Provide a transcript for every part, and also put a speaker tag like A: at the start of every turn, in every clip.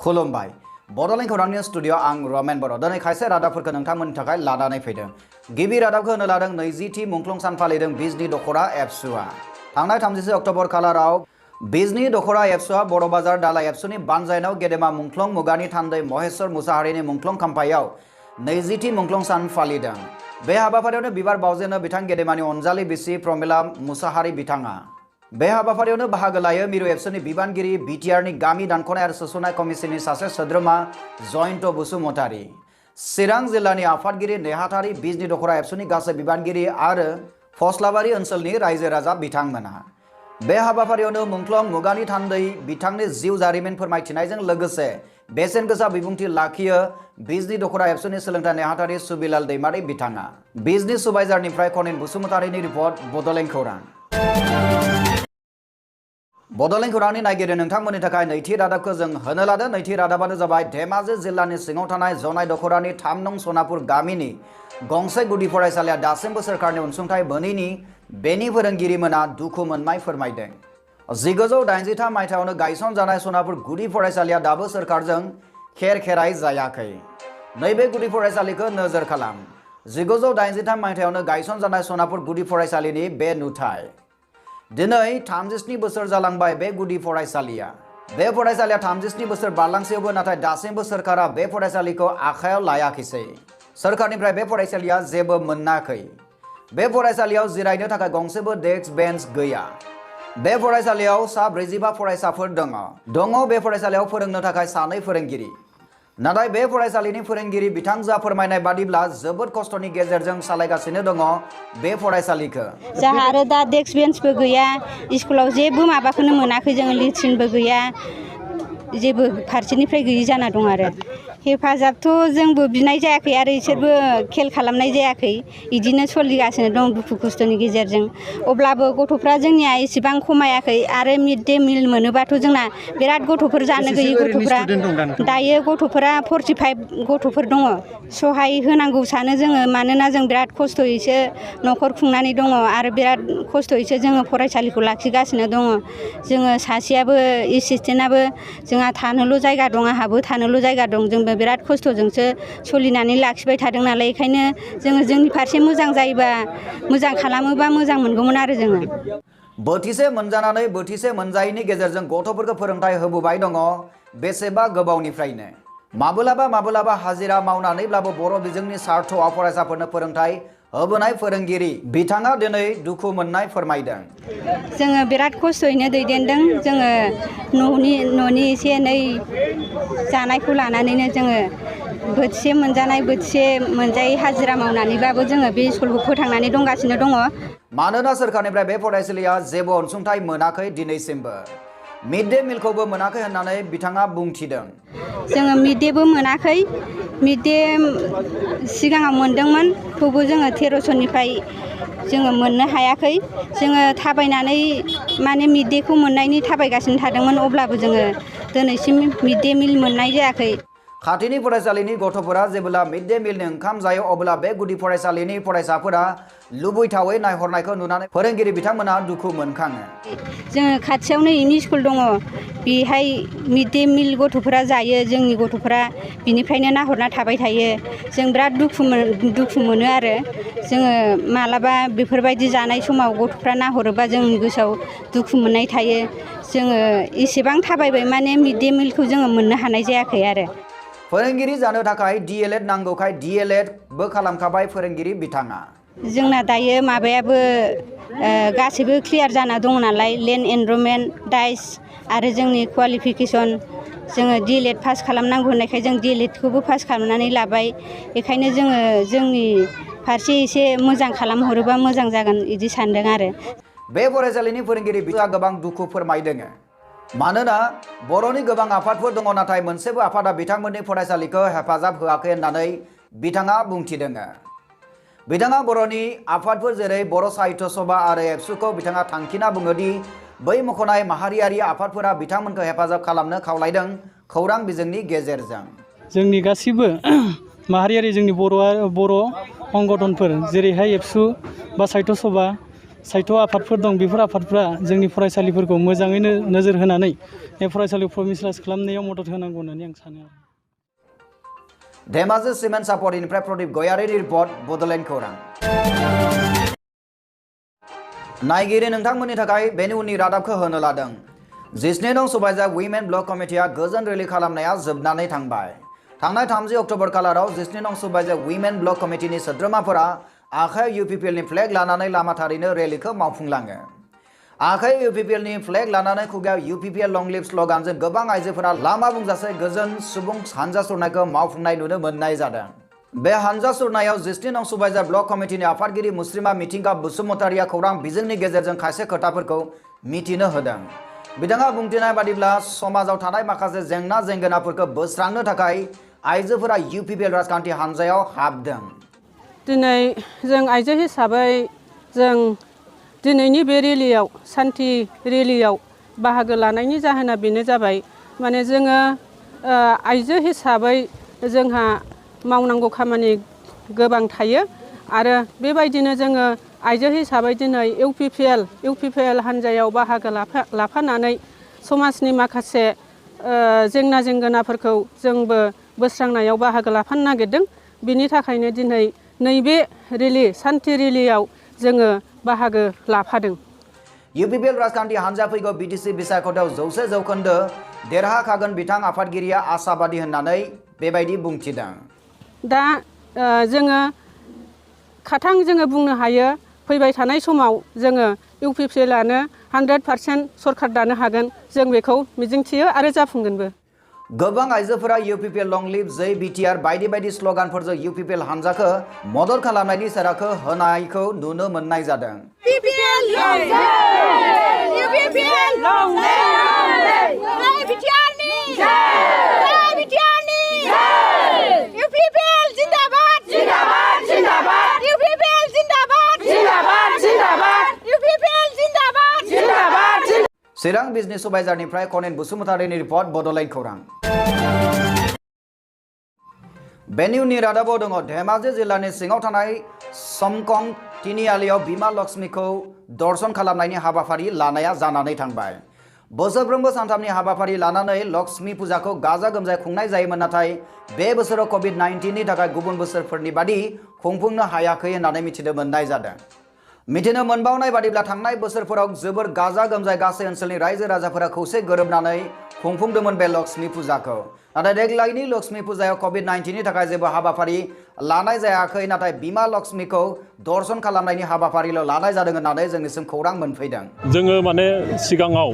A: खुलुमबाय बड'लेण्ड खौरांनि स्टुडियो आं रमेन बर' दिनै खायसे रादाबफोरखौ नोंथांमोननि थाखाय लानानै फैदों। गिबि रादाबखौ होनो लादों 20थि मुंख्लं सान फालिदों बिजनी दख'रा एबसुआ। थांनाय 30 अक्ट'बर खालाराव बिजनी दख'रा एबसुआ बर' बाजार दाला एबसुनि बानजायनाव गेदेमा मुंख्लं मुगानि थान्दै महेश्वर मुसाहारिनि मुंख्लं खाम्फायाव 20थि मुंख्लं सान फालिदों। बे हाबाफारियावनो बिबार बावजेनो बिथां गेदेमानि अनजालि बिसि प्रमिला मुसाहारि बिथाङा। बे हाबाफारियावनो बाहागो लायो मिरु एबसुनि बिबानगिरि BTR नि गामि दानख'नाय आरो सोस'नाय कमिसननि सासे सोद्रोमा जयन्त बसुमतारी, चिरां जिल्लानि आफादगिरि नेहाथारि बिजनी दख'रा एबसुनि गासै बिबानगिरि आरो फस्लाबारि ओनसोलनि रायजो राजा बिथांमोना। बे हाबाफारियावनो मुंख्लं मुगानि थान्दै बिथांनि जिउ जारिमिन फोरमायथिनायजों लोगोसे बेसेन गोसा बिबुंथि लाखियो बिजनी दख'रा एबसुनि सोलोंथाइ नेहाथारि सुबिलाल दैमारि बिथाङा। बिजनी सुबाइजारनिफ्राय कनिन बसुमतारीनि रिपर्ट बड'लेण्ड खौरां। बड'लेण्ड खौरांनि नायगिरि नोंथांमोननि थाखाय नैथि रादाबखौ जों होनो लादों। नैथि रादाबानो जाबाय धेमाजि जिल्लानि सिङाव थानाय जनाय दख'रानि 3 नं सनापुर गामिनि गंसे गुदि फरायसालिया दासिमबो सोरखारनि अनसुंथाइ मोनैनि बेनि फोरोंगिरिमोना दुखु मोननाय फोरमायदों। 1983 मायथाइयावनो गायसनजानाय सनापुर गुदि फरायसालिया दाबो सोरखारजों खेराइ जायाखै। नैबे गुदि फरायसालिखौ नोजोर खालाम। 1983 मायथाइयावनो गायसनजानाय सनापुर गुदि फरायसालिनि बे नुथाय। दिनै 37 बोसोर जालांबाय बे गुदि फरायसालिया। बे फरायसालिया 37 बोसोर बारलांसेयावबो नाथाय दासिमबो सोरखारा बे फरायसालिखौ आखायाव लायाखैसै। सोरखारनिफ्राय बे फरायसालिया जेबो मोनाखै। बे फरायसालियाव जिरायनो थाखाय गंसेबो डेस्क बेन्च गैया। बे फरायसालियाव सा 45 फरायसाफोर दङ। बे फरायसालियाव फोरोंनो थाखाय 2 फोरोंगिरि। नाथाय बे फरायसालिनि फोरोंगिरि बिथांजोआ फोरमायनाय बादिब्ला जोबोद खस्थ'नि गेजेरजों सालायगासिनो दङ बे फरायसालिखौ।
B: जोंहा आरो दा डेस्क बेन्चबो गैया, स्कुलाव जेबो माबाखौनो मोनाखै, जोङो लेट्रिनबो गैया, जेबो फारसेनिफ्राय गैयि जाना दं आरो। हेफाजाबथ' जोंबो बिनाय जायाखै आरो इसोरबो खेल खालामनाय जायाखै। इदिनो सोलिगासिनो दं दुखु खस्थ'नि गेजेरजों। अब्लाबो गथ'फ्रा जोंनिया एसेबां खमायाखै आरो मिड डे मिल मोनोबाथ' जोंना बिराद गथ'फोर जानो गैयै गथ'फ्रा दायो गथ'फोरा 45 गथ'फोर दङ। सहाय होनांगौ सानो जोङो, मानोना जों बिराद खस्थ'यैसो न'खर खुंनानै दङ आरो बिराद खस्थ'यैसो जोङो फरायसालिखौ लाखिगासिनो दङ। जोङो सासेयाबो एसिसटेन्टआबो जोंहा थानोल' जायगा दं, आंहाबो थानोल' जायगा दं। जोंबो बिराद खस्थ'जोंसो सोलिनानै लाखिबाय थादों नालाय, बेखायनो जोङो जोंनि फारसे मोजां जायोबा, मोजां खालामोबा मोजां मोनगौमोन आरो जोङो।
A: बोथिसे मोनजानानै बोथिसे मोनजायैनि गेजेरजों गथ'फोरखौ फोरोंथाय होबोबाय दङ बेसेबा गोबावनिफ्रायनो। माब्लाबा हाजिरा मावनानैब्लाबो बर' बिजोंनि सार्थआव फरायसाफोरनो फोरोंथाय होबोनाय फोरोंगिरि बिथाङा दिनै दुखु मोननाय फोरमायदों।
B: जोङो बिराद खस्थ'यैनो दैदेनदों। जोङो न'नि एसे एनै जानायखौ लानानैनो जोङो बोथिसे मोनजानाय बोथिसे मोनजायै हाजिरा मावनानैबाबो जोङो बे स्कुलखौ फोथांनानै दंगासिनो दङ।
A: मानोना सोरखारनिफ्राय बे फरायसालिया जेबो अनसुंथाइ मोनाखै दिनैसिमबो। मिड डे मिलखौबो मोनाखै होननानै बिथाङा बुंथिदों।
B: जोङो मिड डेबो मोनाखै। मिड डे सिगाङाव मोनदोंमोन, थेवबो जोङो 1300निफ्राय जोङो मोननो हायाखै। जोङो थाबायनानै माने मिड डेखौ मोननायनि थाबायगासिनो थादोंमोन, अब्लाबो जोङो दिनैसिम मिड डे मिल मोननाय जायाखै।
A: खाथिनि फरायसालिनि गथ'फोरा जेब्ला मिड डे मिलनि ओंखाम जायो अब्ला बे गुदि फरायसालिनि फरायसाफोरा लुबैथावै नायहरनायखौ नुनानै फोरोंगिरि बिथांमोना दुखु मोनखाङो।
B: जोङो खाथियावनो एम इ स्कुल दङ, बेहाय मिड डे मिल गथ'फोरा जायो। जोंनि गथ'फोरा बिनिफ्रायनो नाहरना थाबाय थायो। जों बिराद दुखु मोनो आरो। जोङो मालाबा बेफोरबायदि जानाय समाव गथ'फ्रा नाहरोबा जोंनि गोसोआव दुखु मोननाय थायो। जोङो एसेबां थाबायबाय माने मिड डे मिलखौ जोङो मोननो हानाय जायाखै आरो।
A: फोरोंगिरि जानो थाखाय DLED नांगौखाय DLED बो खालामखाबाय फोरोंगिरि बिथाङा।
B: जोंना दायो माबायाबो गासैबो क्लियार जाना दङ नालाय, लेन्ड एनरलमेन्ट, डाइस आरो जोंनि क्वालिफिकेसन। जोङो DLED पास खालामनांगौ होननायखाय जों DLEDखौबो पास खालामनानै लाबाय। बेखायनो जोङो जोंनि फारसे एसे मोजां खालामहरोबा मोजां जागोन बिदि सानदों आरो।
A: बे फरायसालिनि फोरोंगिरि बिथाङा गोबां दुखु फोरमायदों। मानोना बर'नि गोबां आफादफोर दङ, नाथाय मोनसेबो आफादा बिथांमोननि फरायसालिखौ हेफाजाब होआखै होननानै बिथाङा बुंथिदों। बिथाङा बर'नि आफादफोर जेरै बर' साहित्य सभा आरो एबसुखौ बिथाङा थांखिना बुङोदि बै मख'नाय माहारियारि आफादफोरा बिथांमोनखौ हेफाजाब खालामनो खावलायदों खौरां बिजोंनि गेजेरजों।
C: जोंनि गासिबो माहारियारि जोंनि बर' संगठनफोर जेरैहाय एबसु बा साहित्य सभा, साहित्य आफादफोर दं बेफोर आफादफ्रा जोंनि फरायसालिफोरखौ मोजाङैनो नोजोर होनानै फरायसालियाव प्रमिस खालामनायाव मदद होनांगौ होननानै आं सानो।
A: धेमाजि सिमेन्ट सापरिनिफ्राय प्रदीप गयारिनि रिपर्ट बड'लेण्ड खौरां। नायगिरि नोंथांमोननि थाखाय बेनि उननि रादाबखौ होनो लादों। 14 नं सुबाइजार उइमेन ब्लक कमिटिया गोजोन रेलि खालामनाया जोबनानै थांबाय। थांनाय 30 अक्ट'बर खालाराव 14 नं सुबाइजार उइमेन ब्लक कमिटिनि सोद्रोमाफोरा आखायाव UPPLनि फ्लेग लानानै लामाथारैनो रेलिखौ मावफुंलाङो। आखायाव UPPLनि फ्लेग लानानै खुगायाव UPPL लं लिभ स्ल'गानजों गोबां आइजोफोरा लामा बुंजासे गोजोन सुबुं हानजा सुरनायखौ मावफुंनाय नुनो मोननाय जादों। बे हानजा सुरनायाव 14 नं सुबाइजार ब्लक कमिटिनि आफादगिरि मुस्रिमा मिथिंगा बसुमतारिया खौरां बिजोंनि गेजेरजों खायसे खोथाफोरखौ मिथिनो होदों। बिथाङा बुंथिनाय बादिब्ला समाजाव थानाय माखासे जेंना जेंगोनाफोरखौ बोस्रांनो थाखाय आइजोफोरा UPPL राजखान्थि हानजायाव हाबदों।
D: दिनै जों आइजो हिसाबै जों दिनैनि बे रेलियाव सान्थि रेलियाव बाहागो लानायनि जाहोना बेनो जाबाय माने जोङो आइजो हिसाबै जोंहा मावनांगौ खामानि गोबां थायो आरो बेबायदिनो जोङो आइजो हिसाबै दिनै UPPL हानजायाव बाहागो लाफानानै समाजनि माखासे जेंना जेंगोनाफोरखौ जोंबो बोस्रांनायाव बाहागो लाफानो नागिरदों। बिनि थाखायनो दिनै नैबे रेलि सान्थि रेलियाव जोङो बाहागो लाफादों।
A: UPPL राजखान्थि हानजा फैगौ BTC बिसायख'थियाव 100% देरहाखागोन बिथां आफादगिरिया आसाबादि होननानै बेबायदि बुंथिदों।
D: दा जोङो खाथां जोङो बुंनो हायो फैबाय थानाय समाव जोङो UPPLआनो 100% सरखार दानो हागोन जों बेखौ मिजिंथियो आरो जाफुंगोनबो।
A: गोबां आइजोफोरा UPPL लं लिभ जै BTR बायदि बायदि स्ल'गानफोरजों UPPL हानजाखौ मदद खालामनायनि सेराखौ होनायखौ नुनो मोननाय जादों।
E: UPPL लं लिभ UPPL लं लिभ जै BTRनि जै BTRनि UPPL जिन्दाबाद जिन्दाबाद जिन्दाबाद UPPL जिन्दाबाद जिन्दाबाद जिन्दाबाद UPPL जिन्दाबाद जिन्दाबाद।
A: चिरां बिजनेस सुबाइजारनिफ्राय कनेन बसुमतारिनि रिपर्ट बड'लेण्ड खौरां। बेनि उननि रादाबाव दङ धेमाजि जिल्लानि सिङाव थानाय समकं तिनिआलियाव बिमा लक्ष्मीखौ दर्शन खालामनायनि हाबाफारि लानाया जानानै थांबाय। बोसोरफ्रोमबो सानथामनि हाबाफारि लानानै लक्ष्मी फुजाखौ गाजा गोमजायै खुंनाय जायोमोन, नाथाय बे बोसोराव COVID-19नि थाखाय गुबुन बोसोरफोरनि बादि खुंफुंनो हायाखै होननानै मिथिनो मोननाय जादों। मिथिनो मोनबावनाय बादिब्ला थांनाय बोसोरफोराव जोबोर गाजा गोमजायै गासै ओनसोलनि रायजो राजाफोरा खौसे गोरोबनानै खुंफुंदोंमोन बे लक्ष्मी फुजाखौ। नाथाय देग्लायनि लक्ष्मी फुजायाव COVID-19नि थाखाय जेबो हाबाफारि लानाय जायाखै, नाथाय बिमा लक्ष्मीखौ दर्शन खालामनायनि हाबाफारिल' लानाय जादों होननानै जोंनिसिम खौरां मोनफैदों।
F: जोङो माने सिगाङाव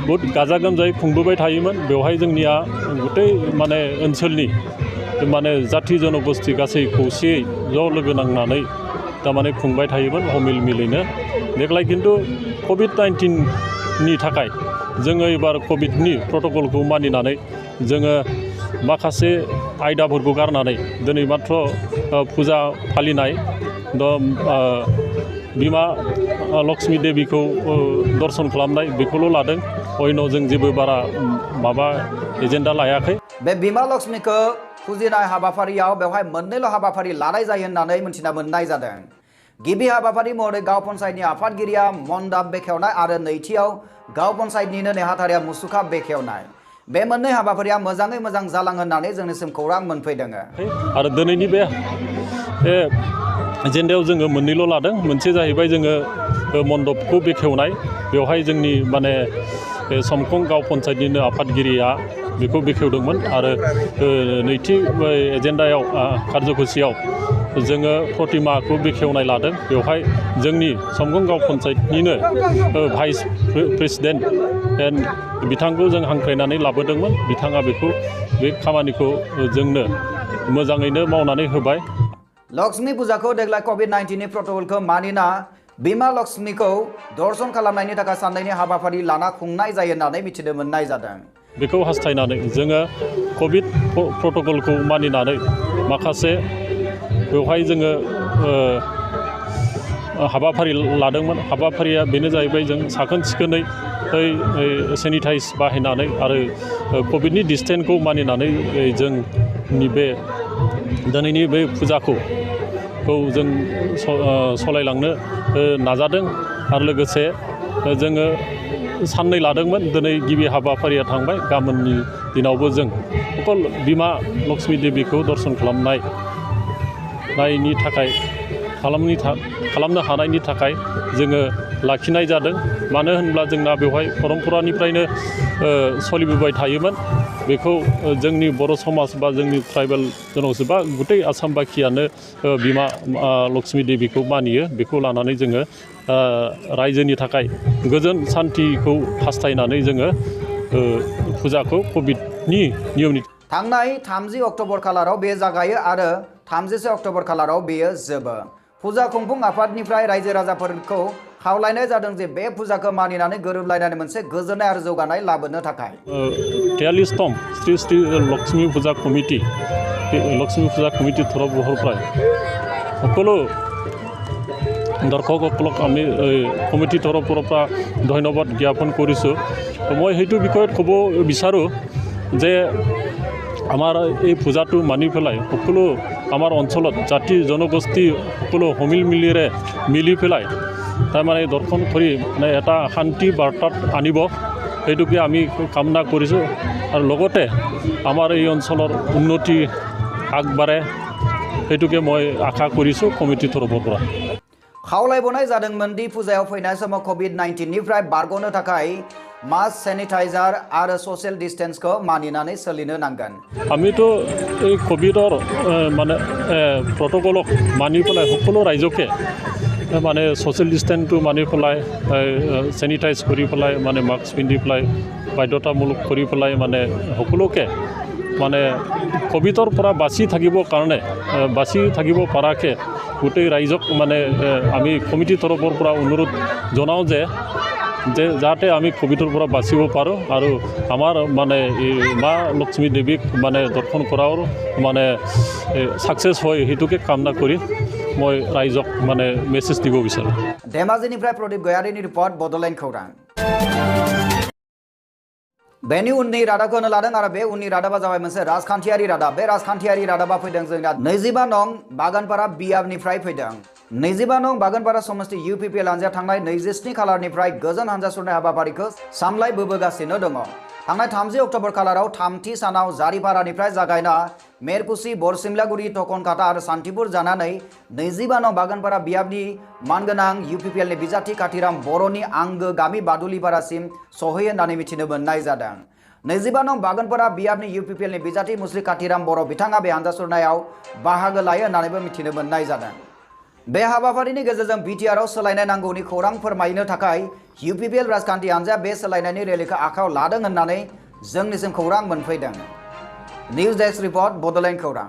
F: बहुत गाजा गोमजायै खुंबोबाय थायोमोन। बेवहाय जोंनिया गथै माने ओनसोलनि माने जाथि जनगोष्ठी गासै खौसेयै ज' लोगो नांनानै तारमाने खुंबाय थायोमोन अमिल मिलैनो। देग्लाय खिन्थु COVID-19नि थाखाय जोङो एबार कभिडनि प्रट'कलखौ मानिनानै जोङो माखासे आयदाफोरखौ गारनानै दिनै मात्र फुजा फालिनाय बिमा लक्ष्मी देवीखौ दर्शन खालामनाय बेखौल' लादों। अयन' जों जेबो बारा माबा एजेन्डा लायाखै।
A: बे बिमा लक्ष्मीखौ फुजिनाय हाबाफारियाव बेवहाय मोननैल' हाबाफारि लानाय जायो होननानै मिथिना मोननाय जादों। गिबि हाबाफारि महरै गाव पन्सायतनि आफादगिरिया मन्दाब बेखेवनाय आरो नैथियाव गाव पन्सायतनिनो नेहाथारिया मुसुखा बेखेवनाय। बे मोननै हाबाफारिया मोजाङै मोजां जालाङो होननानै जोंनिसिम खौरां मोनफैदों।
F: आरो दिनैनि बे एजेन्डायाव जोङो मोननैल' लादों। मोनसे जाहैबाय जोङो मन्दपखौ बेखेवनाय, बेवहाय जोंनि माने समखं गाव पन्सायतनिनो आफादगिरिया बेखौ बेखेवदोंमोन। आरो नैथि एजेन्डायाव कार्यसुचियाव जोङो प्रतिमाखौ बेखेवनाय लादों। बेवहाय जोंनि समखं गाव पन्सायतनिनो भाइस प्रेसिडेन्ट बिथांखौ जों हांख्रायनानै लाबोदोंमोन। बिथाङा बेखौ बे खामानिखौ जोंनो मोजाङैनो मावनानै होबाय।
A: लक्ष्मी फुजाखौ देग्लाय COVID-19नि प्रट'कलखौ मानिना बिमा लक्ष्मीखौ दर्शन खालामनायनि थाखाय साननैनि हाबाफारि लाना खुंनाय जायो होननानै मिथिनो मोननाय जादों।
F: बेखौ हास्थायनानै जोङो कभिड प्रट'कलखौ मानिनानै माखासे बेवहाय जोङो हाबाफारि लादोंमोन। हाबाफारिया बेनो जाहैबाय जों साखोन सिखोनै सेनिटाइज बाहायनानै आरो कभिडनि डिसटेन्सखौ मानिनानै जोंनि बे दिनैनि बे फुजाखौ फुजाखौ जों सलायलांनो नाजादों आरो लोगोसे जोङो साननै लादोंमोन दिनै गिबि हाबाफारिया थांबाय गाबोननि दिनावबो जों अकल बिमा लक्ष्मी देवीखौ दर्शन खालामनायनि थाखाय खालामनो हानायनि थाखाय जोङो लाखिनाय जादों मानो होनब्ला जोंना बेवहाय परम्परानिफ्रायनो सोलिबोबाय थायोमोन बेखौ जोंनि बर' समाज बा जोंनि ट्राइबेल जन'गोष्ठी बा गुतै आसाम बाखियानो बिमा लक्ष्मी देवीखौ मानियो बेखौ लानानै जोङो रायजोनि थाखाय गोजोन सान्थिखौ हास्थायनानै जोङो फुजाखौ कभिडनि नियमनि
A: थांनाय 30 अक्ट'बर खालाराव बे जागायो आरो 31 अक्ट'बर खालाराव बेयो जोबो फुजा खुंफुं आफादनिफ्राय रायजो राजाफोरखौ खावलायनाय जादों जे बे फुजाखौ मानिनानै गोरोबलायनानै मोनसे गोजोननाय आरो जौगानाय लाबोनो थाखाय
F: 43तम श्री श्री लक्ष्मी पूजा कमिटी তৰফৰপৰাই সকলো দৰ্শকসকলক আমি কমিটি তৰফৰ পৰা ধন্যবাদ জ্ঞাপন কৰিছোঁ মই সেইটো বিষয়ত ক'ব বিচাৰোঁ যে আমাৰ এই পূজাটো মানি পেলাই সকলো আমাৰ অঞ্চলত জাতি জনগোষ্ঠী সকলো সমিলমিলেৰে মিলি পেলাই তাৰমানে দৰ্শন কৰি মানে এটা শান্তি বাৰ্তাত আনিব সেইটোকে আমি কামনা কৰিছোঁ আৰু লগতে আমাৰ এই অঞ্চলৰ উন্নতি আগবাঢ়ে সেইটোকে মই আশা কৰিছোঁ কমিটিৰ তৰফৰ পৰা
A: खावलायबोनाय जादोंमोन दि फुजायाव फैनाय समाव कोविड-19 निफ्राय बारग'नो थाखाय मास्क सेनिटाइजार आरो ससियेल डिस्टेंसखौ मानिनानै सोलिनो नांगोन
F: आमिতো এই কোভিডৰ মানে প্ৰট'কলক মানি পেলাই সকলো ৰাইজকে মানে সচিয়েল ডিষ্টেন্সটো মানি পেলাই সেনিটাইজ কৰি পেলাই মানে মাস্ক পিন্ধি পেলাই বাধ্যতামূলক কৰি পেলাই মানে সকলোকে মানে কোভিডৰ পৰা বাচি থাকিবৰ কাৰণে বাচি থাকিব পৰাকে গোটেই ৰাইজক মানে আমি কমিটিৰ তৰফৰ পৰা অনুৰোধ জনাওঁ যে যাতে আমি কোভিডৰ পৰা বাচিব পাৰোঁ আৰু আমাৰ মানে মা লক্ষ্মী দেৱীক মানে দৰ্শন কৰাৰ মানে সাকসেস হয় সেইটোকে কামনা কৰি মই ৰাইজক মানে মেছেজ দিব বিচাৰোঁ
A: धेमाजिनिफ्राय प्रदीप गयारिनि रिपर्ट बड'लेण्ड खौरां बेनि उननि रादाबखौ होनो लादों आरो बे उननि रादाबा जाबाय मोनसे राजखान्थियारि रादाब बे राजखान्थियारि रादाबा फैदों जोंना 25 नं बागानपारा बियाबनिफ्राय फैदों 25 नं बागानपारा समष्टि UPPL हान्जाया थांनाय 27 खालारनिफ्राय गोजोन हान्जा सुरनाय हाबाफारिखौ सामलायबोगासिनो दङ थांनाय 30 अक्ट'बर खालाराव थामथि सानाव जारिपारानिफ्राय जागायना मेरकुसि बरसिमलागुरि टकनकाटा आरो सान्तिपुर जानानै 25 नं बागानपारा बियाबनि मानगोनां UPPLनि बिजाथि काथिराम बर'नि आंगो गामि बादुलिपारासिम सहैयो होननानै मिथिनो मोननाय जादों 25 नं बागानपारा बियाबनि UPPLनि बिजाथि मुस्रि काथिराम बर' बिथाङा बे हान्जा सुरनायाव बाहागो लायो होननानैबो मिथिनो मोननाय जादों बे हाबाफारिनि गेजेरजों BTR आव सोलायनाय नांगौनि खौरां फोरमायनो थाखाय UPPL राजखान्थि हान्जाया बे सोलायनायनि रेलिखौ आखायाव लादों होननानै जोंनिसिम खौरां मोनफैदों निउज डेस्क रिपर्ट बड'लेण्ड खौरां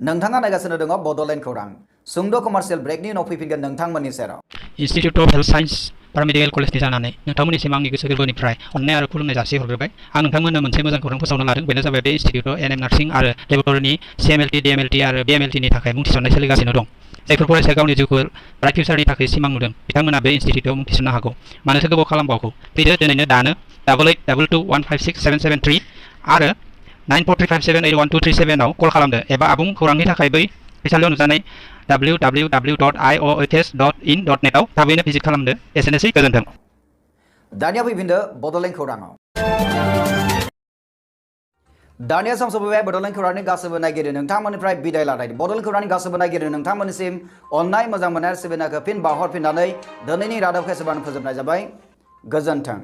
A: नोंथाङा नायगासिनो दङ बड'लेण्ड खौरां सुंद' कमार्शियेल ब्रेकनि उनाव फैफिनगोन नोंथांमोननि सेराव
G: इन्स्टिट्यूट अफ हेल्थ साइन्स पारामेडिकेल कलेजनि जानानै नोंथांमोननिसिम आंनि गोसो गोरबोनिफ्राय अननाय आरो खुलुमनाय जासिहरग्रोबाय आं नोंथांमोननो मोनसे मोजां खौरां फोसावनो लादों बेनो जाबाय बे इन्स्टिट्यूटआव NM नार्सिं आरो लेबरेटरिनि CMLT DMLT आरो BMLT नि थाखाय मुं थिसननाय सोलिगासिनो दं जायफोर फरायसाया गावनि जिउखौ ब्राइट फिउचारनि थाखाय सिमां नुदों बिथांमोना बे इन्स्टिट्यूटआव मुं थिसननो हागौ मानोथो गोबाव खालामबावगौ फैदो दिनैनो दानो 8822156773 आरो 9435781237 आव कल खालामदो एबा आबुं खौरांनि थाखाय बै फरायसालियाव नुजानाय www.iohs.in.net आव थाबैनो भिजिट खालामदो एसेनोसै गोजोन्थों
A: दानिया फैफिनदो बड'लेण्ड खौराङाव दानिया सम सफैबाय बड'लेण्ड खौरांनि गासैबो नायगिरि नोंथांमोननिफ्राय बिदाय लानाय बड'लेण्ड खौरांनि गासैबो नायगिरि नोंथांमोननिसिम अननाय मोजां मोननाय सिबिनायखौ फिन बावहरफिननानै दिनैनि रादाबखौ एसेबां फोजोबनाय जाबाय गोजोन्थों